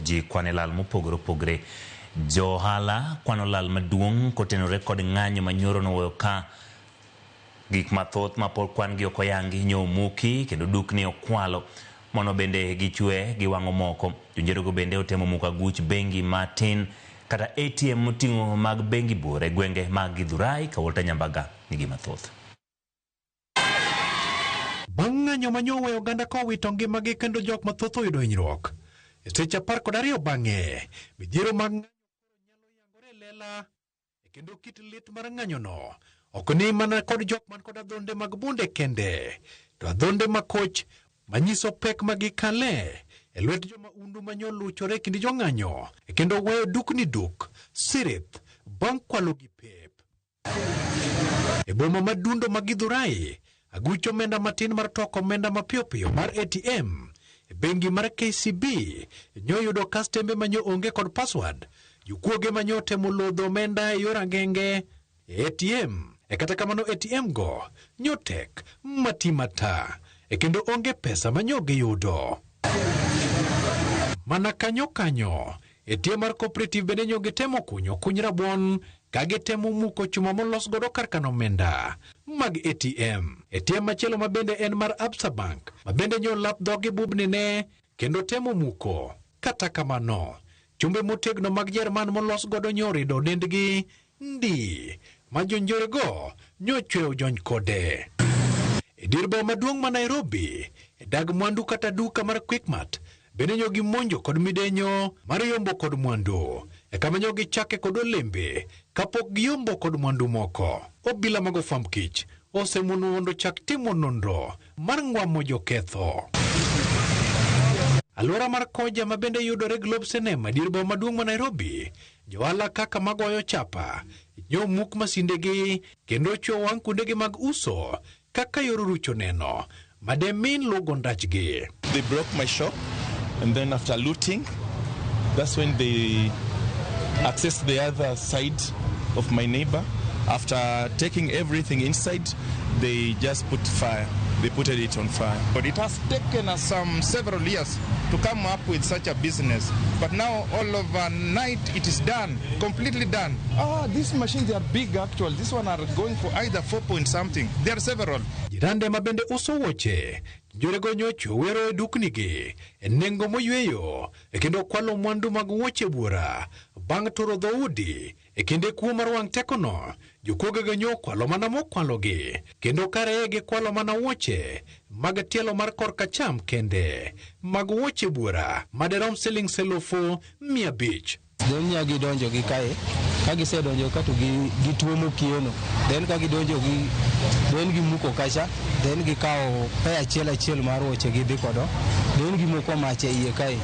ji kwane lal mopogore opogore. Johala kwano lal maduong' kotenore kod ng'anyo manyoro no ka gik mathoth mapol kwan gi okoyangi nyomuki kendo dukni okwalo mono bende gichwe giwang'o moko. Jonjorego bende otemo muko aguch bengi matin kata ATM moting'o mag bengi bore gwenge mag Githurai Kawuota Nyambaga nigi mathoth. Bang' ng'anyo manyowe oganda kowito ngimagi kendo jok mathoth oyudo hinyruok. Seche 12 bang'e midhiero mag ng'anyo nyalo yangore lela kendo kit lit mar ng'anyono ok ni mana kod jok man kod adhonde mag bunde kende, to adhonde makoch manyiso pek magikale e lwet joma undu manyoluchore kindi jong'anyo kendo weyo dukni duk sirith bang' kwalo gi pep. E boma madundo mag Githurai, aguch omenda matin mar toko omenda mapiyo piyo mar ATM e bengi mar KCB nyoyudo kastembe manyo onge kod password. Jokuoge manyo temo lodho omenda e yor angenge e ATM kata kamano ATM go nyotek matimata kendo onge pesa manyo giyudo. Mana kanyo ATM mar cooperative bende nyo gitemo kuny rabuon ka gitemo muko chuma molos godo kar kano omenda mag ATM. ATM machielo mabende en mar Absa Bank mabende nyo lap dhogi bubni ne kendo temo muko. Kata kamano chumbe motegno mag Jerman molos godo nyorido dendgi ndi ma jonjorego nyochweyo jony kode. E dir boma maduong' ma Nairobi, dag mwandu kata duka mar Quickmart bende nyo gimonjo kod midenyo mar yombo kod mwandu kama nyo gichake kod olembe kapok giyombo kod mwandu moko. Obila mag ofwamb kich osemono mondo chak timo nonro mar ng'wamo joketho. Alwora mar Koja mabende yudore Globe Cinema dir boma maduong' ma Nairobi, johala kaka magoyo chapa nyo muk masindegi kendo chwo wang' kundegi mag uso kaka yor rucho neno mademin lugo ndachgi. They broke my shop and then after looting, that's when they accessed the other side of my neighbor. After taking everything inside, they just put fire. They put it on fire. But it has taken us several years to come up with such a business. But now all overnight it is done, completely done. These machines, they are big actually. This one are going for either 4 point something. There are several. Jirande mabende uso woche, jorego nyocho wero duknigi, nengo moyweyo, kendo kwalo mwandu mag woche bura, bang' turo dhoudi, kende kuo mar wang' tekono, jokuogego nyo kwalo mana mokwalogi, kendo karege kwalo mana woche, mag tielo mar korka cham kende, mag woche bura, maderom shillings 1,500. Donya gidonjo gi kae, ka gisedonjo ka to gituomo kiono, then ka gidonjo gi then gimuko kacha, then gikawo pe achiel mar woche gidhi kodo, then gimuko mach e iye kae.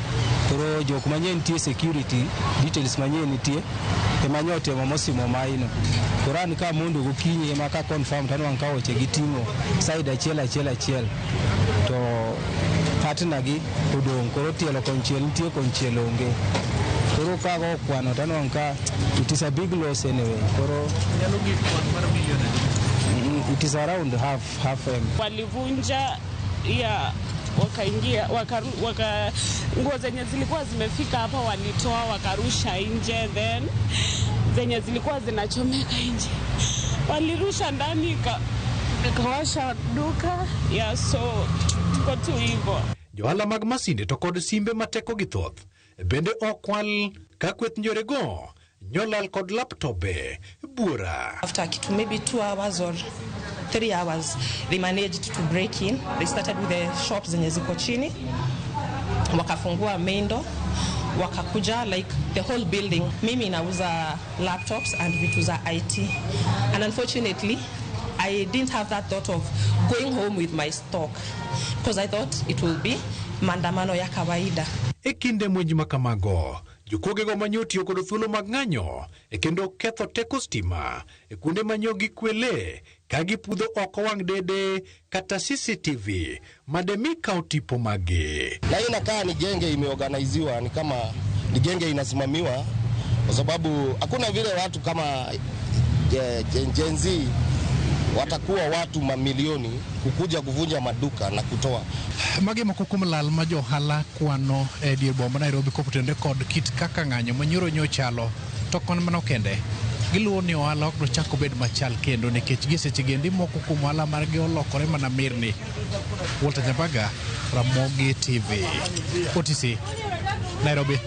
Koro jok manyien nitie security details manyien nitie emanyo temo mosimo maino. Koro an ka mondo gokinyi ema ka confirm tan wang' ka woche giting'o side achiel to partner gi odong', koro tielo konchiel nitie konchiel onge. Koro kago kwano tan wang' ka it is a big loss anyway. Koro it is around half M. Walivunja ya wakaingia nguo zenye zilikuwa zimefika hapa walitoa wakarusha nje, then zenye zilikuwa zinachomeka nje walirusha ndani kawasha duka ya so tuko tu hivyo. Johala mag masinde to kod simbe mateko githoth bende okwal ka kweth njorego nyolal kod laptope bura. After maybe 2 hours or 3 hours, they managed to break in. They started with the shops zenye ziko chini, wakafungua main door, wakakuja like the whole building. Mimi nauza laptops and vitu za IT, and unfortunately I didn't have that thought of going home with my stock because I thought it will be maandamano ya kawaida. Ekinde mwenji makamago jokuogego manyotiyo kod thuolo mag ng'anyo kendo ketho teko stima kunde manyo gikwele ka gipudho oko wang' dede kata CCTV mademi kao tipo magi. Na inakaa ni genge imeorganiziwa, ni kama ni genge inasimamiwa, kwa sababu hakuna vile watu kama Gen Z watakuwa watu mamilioni kukuja kuvunja maduka na kutoa. Magi moko kuom lal ma johala kwano e dier boma Nairobi kopotende kod kit kaka ng'anyo manyoro nyochalo to kon mano kende. Giluwo ni ohala ok dochako bed machal kendo nikech gisechegendi moko kuom ohala margi olokore mana mirni. Walter Nyabaga, Ramogi TV, OTC, Nairobi.